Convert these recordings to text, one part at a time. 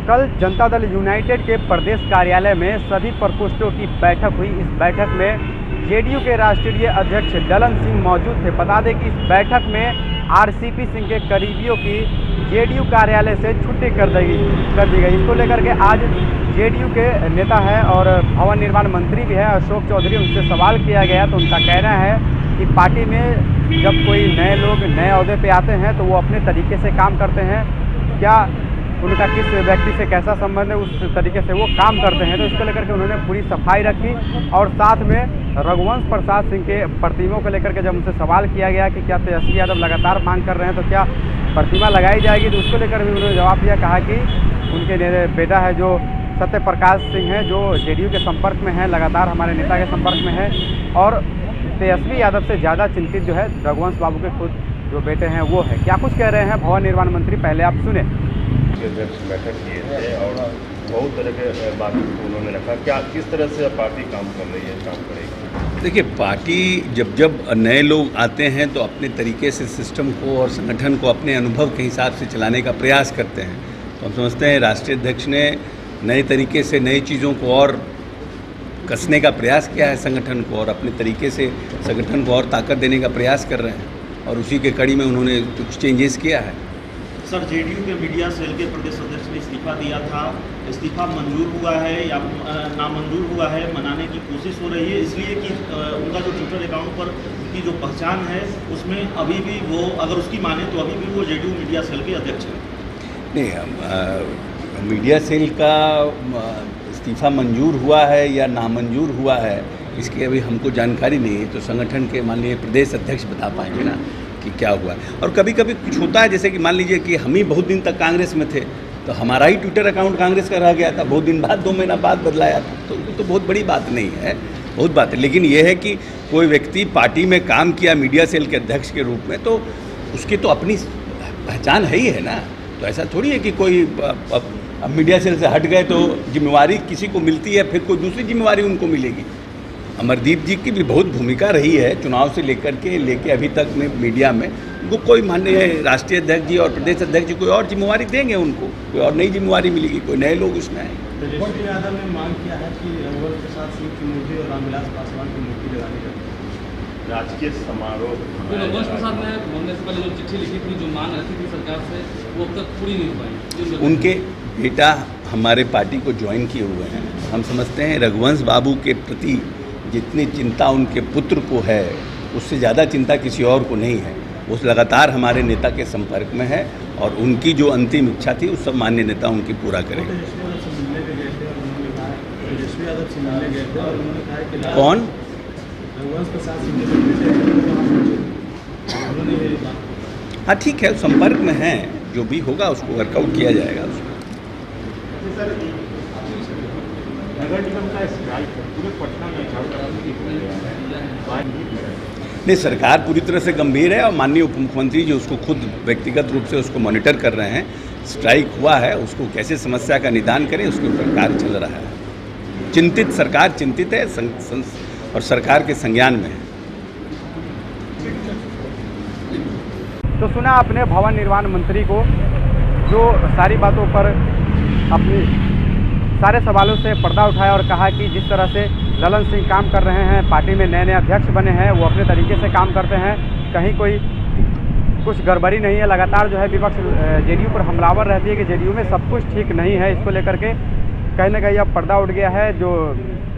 कल जनता दल यूनाइटेड के प्रदेश कार्यालय में सभी प्रकोष्ठों की बैठक हुई। इस बैठक में जेडीयू के राष्ट्रीय अध्यक्ष ललन सिंह मौजूद थे। बता दें कि इस बैठक में आरसीपी सिंह के करीबियों की जेडीयू कार्यालय से छुट्टी कर दी गई। इसको लेकर के आज जेडीयू के नेता है और भवन निर्माण मंत्री भी है अशोक चौधरी, उनसे सवाल किया गया तो उनका कहना है कि पार्टी में जब कोई नए लोग नए अहदे पे आते हैं तो वो अपने तरीके से काम करते हैं। क्या उनका किस व्यक्ति से कैसा संबंध है, उस तरीके से वो काम करते हैं। तो इसको लेकर के उन्होंने पूरी सफाई रखी और साथ में रघुवंश प्रसाद सिंह के प्रतिमा को लेकर के जब उनसे सवाल किया गया कि क्या तेजस्वी यादव लगातार मांग कर रहे हैं तो क्या प्रतिमा लगाई जाएगी, तो उसको लेकर भी उन्होंने जवाब दिया। कहा कि उनके बेटा है जो सत्य प्रकाश सिंह है जो जेडीयू के संपर्क में है, लगातार हमारे नेता के संपर्क में है और तेजस्वी यादव से ज़्यादा चिंतित जो है रघुवंश बाबू के खुद जो बेटे हैं वो है। क्या कुछ कह रहे हैं भवन निर्माण मंत्री, पहले आप सुने। अध्यक्ष बैठक किए थे और बहुत तरह के बातों को उन्होंने रखा। क्या किस तरह से पार्टी काम कर रही है, काम करेगी? देखिए, पार्टी जब नए लोग आते हैं तो अपने तरीके से सिस्टम को और संगठन को अपने अनुभव के हिसाब से चलाने का प्रयास करते हैं। तो हम समझते हैं राष्ट्रीय अध्यक्ष ने नए तरीके से नई चीज़ों को और कसने का प्रयास किया है संगठन को, और अपने तरीके से संगठन को और ताकत देने का प्रयास कर रहे हैं और उसी के कड़ी में उन्होंने कुछ चेंजेस किया है। सर, जेडीयू के मीडिया सेल के प्रदेश अध्यक्ष ने इस्तीफा दिया था, इस्तीफा मंजूर हुआ है या नामंजूर हुआ है, मनाने की कोशिश हो रही है इसलिए कि उनका जो ट्विटर अकाउंट पर उनकी जो पहचान है उसमें अभी भी वो, अगर उसकी माने तो अभी भी वो जेडीयू मीडिया सेल के अध्यक्ष हैं। नहीं, मीडिया सेल का इस्तीफा मंजूर हुआ है या नामंजूर हुआ है इसकी अभी हमको जानकारी नहीं है, तो संगठन के माननीय प्रदेश अध्यक्ष बता पाएंगे ना कि क्या हुआ। और कभी कभी कुछ होता है, जैसे कि मान लीजिए कि हम ही बहुत दिन तक कांग्रेस में थे तो हमारा ही ट्विटर अकाउंट कांग्रेस का रह गया था, बहुत दिन बाद 2 महीना बाद बदलाया था, तो ये तो बहुत बड़ी बात नहीं है, बहुत बात है। लेकिन ये है कि कोई व्यक्ति पार्टी में काम किया मीडिया सेल के अध्यक्ष के रूप में तो उसकी तो अपनी पहचान है ही है ना। तो ऐसा थोड़ी है कि कोई अब मीडिया सेल से हट गए तो जिम्मेवारी किसी को मिलती है, फिर कोई दूसरी जिम्मेवारी उनको मिलेगी। अमरदीप जी की भी बहुत भूमिका रही है चुनाव से लेके अभी तक में मीडिया में। उनको कोई माननीय राष्ट्रीय अध्यक्ष जी और प्रदेश अध्यक्ष जी कोई और जिम्मेवारी देंगे, उनको कोई और नई जिम्मेवारी मिलेगी, कोई नए लोग उसमें आएंगे। तेजस्वी यादव ने मांग किया है कि रघुवंश प्रसाद सिंह की मूर्ति और रामविलास पासवान की मूर्ति लगाने का राजकीय समारोह। रघुवंश प्रसाद ने बोलने से पहले जो चिट्ठी लिखी थी, जो मांग रखी थी सरकार से, वो अब तक पूरी नहीं हो पाई। उनके बेटा हमारे पार्टी को ज्वाइन किए हुए हैं। हम समझते हैं रघुवंश बाबू के प्रति जितनी चिंता उनके पुत्र को है उससे ज़्यादा चिंता किसी और को नहीं है। वो लगातार हमारे नेता के संपर्क में है और उनकी जो अंतिम इच्छा थी उस सब माननीय नेता उनकी पूरा करेंगे। कौन? हाँ ठीक है, संपर्क में हैं, जो भी होगा उसको वर्कआउट किया जाएगा। नहीं, सरकार पूरी तरह से गंभीर है और माननीय उप मुख्यमंत्री जी उसको खुद व्यक्तिगत रूप से उसको मॉनिटर कर रहे हैं। स्ट्राइक हुआ है, उसको कैसे समस्या का निदान करें उसके ऊपर कार्य चल रहा है। चिंतित सरकार चिंतित है और सरकार के संज्ञान में है। तो सुना आपने भवन निर्माण मंत्री को, जो सारी बातों पर अपनी सारे सवालों से पर्दा उठाया और कहा कि जिस तरह से ललन सिंह काम कर रहे हैं, पार्टी में नए अध्यक्ष बने हैं, वो अपने तरीके से काम करते हैं, कहीं कोई कुछ गड़बड़ी नहीं है। लगातार जो है विपक्ष जेडीयू पर हमलावर रहती है कि जेडीयू में सब कुछ ठीक नहीं है। इसको लेकर के कहीं ना कहीं अब पर्दा उठ गया है। जो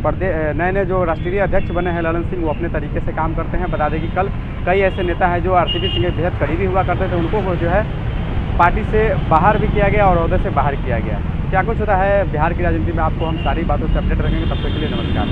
नए जो राष्ट्रीय अध्यक्ष बने हैं ललन सिंह, वो अपने तरीके से काम करते हैं। बता दें कि कल कई ऐसे नेता हैं जो आरसीपी सिंह के बेहद करीबी हुआ करते थे, उनको जो है पार्टी से बाहर भी किया गया और ओहदे से बाहर किया गया। क्या कुछ होता है बिहार की राजनीति में, आपको हम सारी बातों से अपडेट रखेंगे। तब तक के लिए नमस्कार।